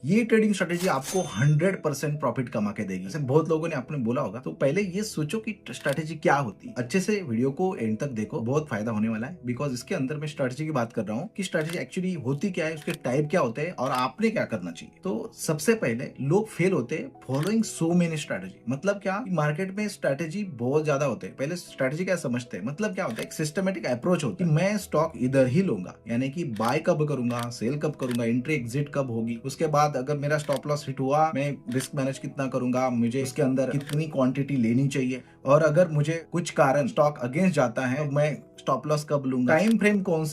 ये trading strategy आपको 100% profit कमा के देगी। जैसे बहुत लोगों ने आपने बोला होगा, तो पहले ये सोचो कि स्ट्रेटेजी क्या होती है। अच्छे से वीडियो को एंड तक देखो, बहुत फायदा होने वाला है। बिकॉज इसके अंदर मैं स्ट्रेटेजी की बात कर रहा हूँ कि स्ट्रेटेजी एक्चुअली होती क्या है, उसके टाइप क्या होते हैं और आपने क्या करना चाहिए। तो सबसे पहले लोग फेल होते हैं फॉलोइंग सो मेनी स्ट्रेटेजी। मतलब क्या, मार्केट में स्ट्रेटेजी बहुत ज्यादा होते हैं। पहले स्ट्रेटेजी क्या समझते हैं, मतलब क्या होता है, एक सिस्टमेटिक अप्रोच होती है। मैं स्टॉक इधर ही लूंगा, यानी कि बाय कब करूंगा, सेल कब करूंगा, एंट्री एग्जिट कब होगी, उसके बाद अगर मेरा स्टॉप लॉस हिट हुआ, मैं रिस्क मैनेज कितना करूंगा, मुझे इसके अंदर कितनी क्वांटिटी लेनी चाहिए, और अगर मुझे कुछ कारण स्टॉक अगेंस्ट जाता है तो मैं स्टॉप लॉस कब लूंगा, टाइम फ्रेम कौन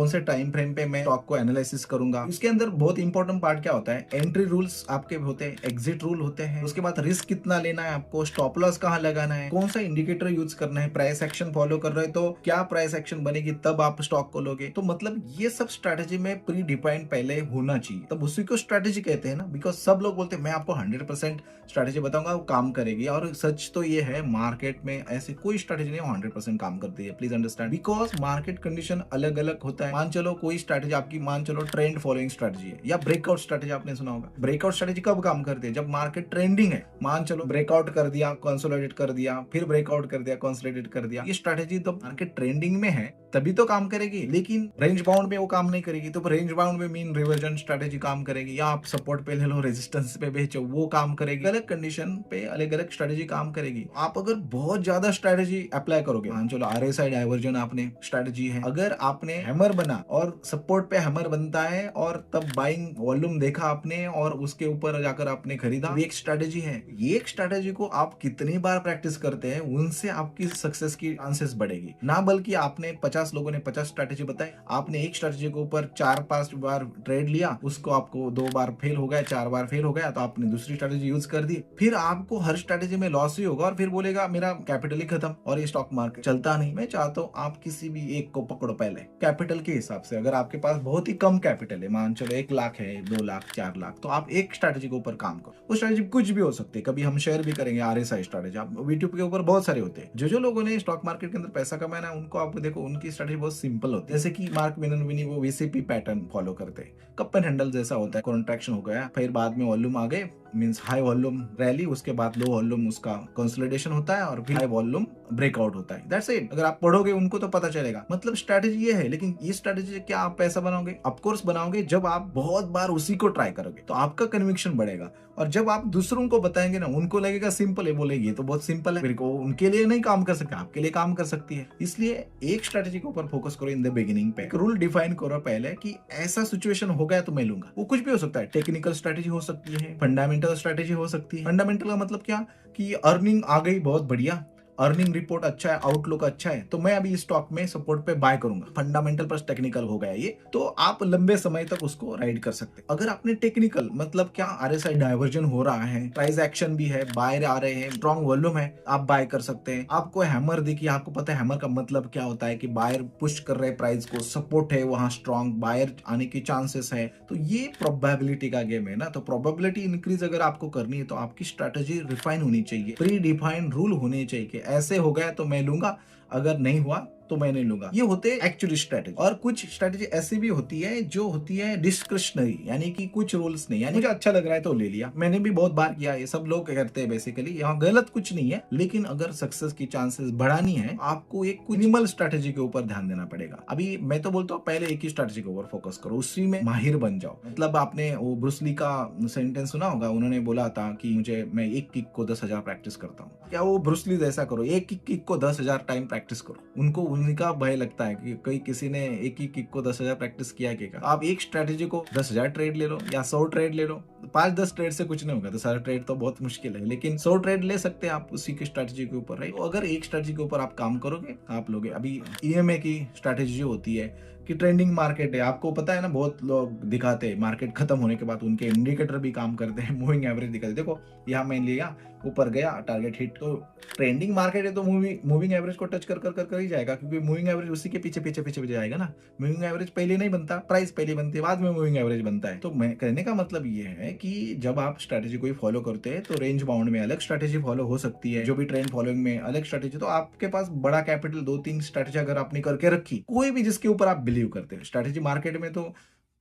से टाइम फ्रेम पे मैं स्टॉक को एनालिसिस करूंगा। इसके अंदर बहुत इंपॉर्टेंट पार्ट क्या होता है, एंट्री रूल्स आपके होते हैं, एग्जिट रूल होते हैं, उसके बाद रिस्क कितना लेना है आपको, स्टॉप लॉस कहाँ लगाना है, कौन सा इंडिकेटर यूज करना है, प्राइस एक्शन फॉलो कर रहे हैं तो क्या प्राइस एक्शन बनेगी तब आप स्टॉक को लोगे। तो मतलब ये सब स्ट्रेटेजी में प्री डिफाइंड पहले होना चाहिए, तब उसी को स्ट्रेटेजी कहते हैं ना। बिकॉज सब लोग बोलते हैं मैं आपको 100% स्ट्रेटेजी बताऊंगा, वो काम करेगी, और सच तो ये है मार्केट में ऐसी कोई स्ट्रेटेजी नहीं 100% काम करती है। Please understand, because market condition अलग अलग होता है। मान चलो कोई स्ट्रेटेजी आपकी, मान चलो ट्रेंड फॉलोइंग स्ट्रेटेजी है, या ब्रेकआउट स्ट्रेटेजी आपने सुना होगा। ब्रेकआउट स्ट्रेटेजी कब काम करती है, जब मार्केट ट्रेंडिंग है। मान चलो ब्रेकआउट कर दिया, कंसोलिडेट कर दिया, फिर ब्रेकआउट कर दिया, कंसोलिडेट कर दिया। ये स्ट्रेटेजी तो मार्केट ट्रेंडिंग में है तभी तो काम करेगी, लेकिन रेंज बाउंड में वो काम नहीं करेगी। तो रेंज बाउंड में मीन रिवर्जन स्ट्रेटेजी काम करेगी, या आप सपोर्ट पे ले लो, रेजिस्टेंस पे बेचो, वो काम करेगी। अलग कंडीशन पे अलग अलग स्ट्रेटेजी काम करेगी। आप अगर बहुत ज्यादा स्ट्रेटेजी अप्लाई करोगे, मान चलो RSI डाइवर्जन आपने स्ट्रेटेजी है, अगर आपने हैमर बना और सपोर्ट पे हैमर बनता है और तब बाइंग वॉल्यूम देखा आपने और उसके ऊपर जाकर आपने खरीदा, ये एक स्ट्रेटेजी है। ये एक स्ट्रेटेजी को आप कितनी बार प्रैक्टिस करते हैं, उनसे आपकी सक्सेस की चांसेस बढ़ेगी ना। बल्कि आपने 50 लोगों ने 50 स्ट्रेटेजी बताई, आपने एक स्ट्रेटेजी के ऊपर 4-5 बार ट्रेड लिया, उसको आपको 2 बार फेल हो गया, 4 बार फेल हो गया, तो आपने दूसरी स्ट्रेटेजी यूज कर दी, फिर आपको हर स्ट्रेटेजी में लॉस ही होगा और फिर बोलेगा मेरा कैपिटल ही खत्म और ये स्टॉक मार्केट चलता नहीं। मैं चाहता हूँ आप किसी भी एक को पकड़ो पहले कैपिटल के हिसाब से। अगर आपके पास बहुत ही कम कैपिटल है, मान चलो 1 लाख है, 2 लाख, 4 लाख, तो आप एक स्ट्रेटेजी के ऊपर काम करो। वो स्ट्रेटेजी कुछ भी हो सकती है, कभी हम शेयर भी करेंगे RSI स्ट्रेटेजी, आप यूट्यूब के ऊपर बहुत सारे होते हैं। जो लोगों ने स्टॉक मार्केट के अंदर पैसा कमाना है, उनको आप देखो, उनकी स्ट्रेटेजी बहुत सिंपल होती है। जैसे कि मार्क विनी वो VCP पैटर्न फॉलो करते हैं, कप एंड हैंडल जैसा होता है। कॉन्ट्रैक्शन हो गया, फिर बाद में वॉल्यूम आ गए, मींस हाई वॉल्यूम रैली, उसके बाद लो वॉल्यूम उसका कंसोलिडेशन होता है, और फिर हाई वॉल्यूम ब्रेकआउट होता है। That's it. अगर आप पढ़ोगे उनको तो पता चलेगा। मतलब स्ट्रेटेजी ये है, लेकिन ये स्ट्रेटेजी से क्या आप पैसा बनाओगे? ऑफकोर्स बनाओगे, जब आप बहुत बार उसी को ट्राई करोगे तो आपका कन्विक्शन बढ़ेगा। और जब आप दूसरों को बताएंगे ना, उनको लगेगा सिंपल है, बोले ये तो बहुत सिंपल है, फिर को उनके लिए नहीं काम कर सकता, आपके लिए काम कर सकती है। इसलिए एक स्ट्रेटेजी के ऊपर फोकस करो इन द बिगिनिंग पे। रूल डिफाइन करो पहले कि ऐसा सिचुएशन हो गया तो मैं लूंगा। वो कुछ भी हो सकता है, टेक्निकल स्ट्रेटेजी हो सकती है, फंडामेंटल स्ट्रेटेजी हो सकती है। फंडामेंटल का मतलब क्या, कि अर्निंग आ गई बहुत बढ़िया, अर्निंग रिपोर्ट अच्छा है, आउटलुक अच्छा है, तो मैं अभी स्टॉक में सपोर्ट पे बाय करूंगा। फंडामेंटल प्लस टेक्निकल हो गया ये, तो आप लंबे समय तक उसको राइड कर सकते हैं। अगर आपने टेक्निकल मतलब क्या, RSI डाइवर्जन हो रहा है, प्राइस एक्शन भी है, बायर आ रहे हैं, स्ट्रॉन्ग वॉल्यूम है, आप बाय कर सकते हैं। आपको हैमर दिखी, आपको पता है हैमर का मतलब क्या होता है, कि बायर पुश कर रहे प्राइस को, सपोर्ट है वहां, स्ट्रॉन्ग बायर आने की चांसेस है। तो ये प्रोबेबिलिटी का गेम है ना। तो प्रोबेबिलिटी इंक्रीज अगर आपको करनी है तो आपकी स्ट्रेटेजी रिफाइन होनी चाहिए, प्री डिफाइंड रूल होने चाहिए कि ऐसे हो गया तो मैं लूंगा, अगर नहीं हुआ तो मैं नहीं लूंगा। ये होते हैं एक्चुअली स्ट्रेटेजी। और कुछ स्ट्रेटेजी ऐसी भी होती है जो होती है डिस्क्रिशनरी, यानी कि कुछ रूल्स नहीं, यानी मुझे अच्छा लग रहा है तो ले लिया। मैंने भी बहुत बार किया, ये सब लोग करते हैं बेसिकली, यहाँ गलत कुछ नहीं है। लेकिन अगर सक्सेस की चांसेस बढ़ानी है, आपको एक मिनिमल स्ट्रेटेजी के ऊपर ध्यान देना पड़ेगा। अभी मैं तो बोलता हूँ पहले एक ही स्ट्रेटेजी के ऊपर फोकस करो, उसी में माहिर बन जाओ। मतलब आपने वो ब्रूस ली का सेंटेंस सुना होगा, उन्होंने बोला था कि मैं एक किक को 10,000 प्रैक्टिस करता हूँ। क्या वो ब्रूस ली जैसा करो, एक किक को 10,000 टाइम प्रैक्टिस करो। उनको उनका भय लगता है कि कहीं किसी ने एक ही किक को 10,000 प्रैक्टिस किया क्या। आप एक स्ट्रेटेजी को 10,000 ट्रेड ले लो या 100 ट्रेड ले लो, 5-10 ट्रेड से कुछ नहीं होगा। तो सारा ट्रेड तो बहुत मुश्किल है, लेकिन 100 ट्रेड ले सकते हैं आप उसी की स्ट्रेटेजी के ऊपर, राइट। तो अगर एक स्ट्रेटेजी के ऊपर आप काम करोगे, आप लोगे। अभी EMA की स्ट्रेटेजी होती है कि ट्रेंडिंग मार्केट है, आपको पता है ना, बहुत लोग दिखाते हैं मार्केट खत्म होने के बाद उनके इंडिकेटर भी काम करते हैं, मूविंग एवरेज दिखाते। देखो यहाँ मैं लिया, ऊपर गया, टारगेट हिट। तो ट्रेंडिंग मार्केट है तो मूविंग एवरेज को टच कर ही जाएगा, क्योंकि मूविंग एवरेज उसी के पीछे जाएगा ना। मूविंग एवरेज पहले नहीं बनता, प्राइस पहले बनती है, बाद में मूविंग एवरेज बनता है। तो मैं कहने का मतलब ये है कि जब आप स्ट्रेटेजी कोई फॉलो करते हैं तो रेंज बाउंड में अलग स्ट्रेटेजी फॉलो हो सकती है, जो भी ट्रेंड फॉलोइंग में अलग स्ट्रेटेजी। तो आपके पास बड़ा कैपिटल 2-3 स्ट्रेटेजी अगर आपने करके रखी, कोई भी जिसके ऊपर आप बिलीव करते हैं। स्ट्रेटेजी मार्केट में तो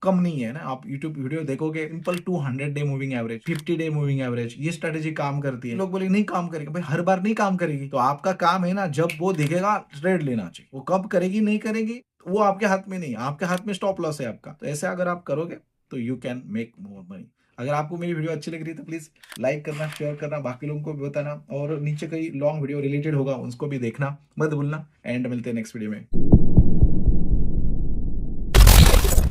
कम नहीं है ना। आप यूट्यूब वीडियो देखोगे, simple 200 day moving average, 50 day moving average, ये स्ट्रेटेजी काम करती है। लोग बोले नहीं काम करेगी, भाई हर बार नहीं काम करेगी। तो आपका काम है ना, जब वो दिखेगा ट्रेड लेना चाहिए। वो कब करेगी नहीं करेगी वो आपके हाथ में नहीं, आपके हाथ में स्टॉप लॉस है आपका। तो ऐसे अगर आप करोगे तो you can make more money. अगर आपको मेरी वीडियो अच्छी लग रही है तो प्लीज लाइक करना, शेयर करना, बाकी लोगों को भी बताना, और नीचे कई लॉन्ग वीडियो रिलेटेड होगा उसको भी देखना मत भूलना। एंड मिलते हैं नेक्स्ट वीडियो में।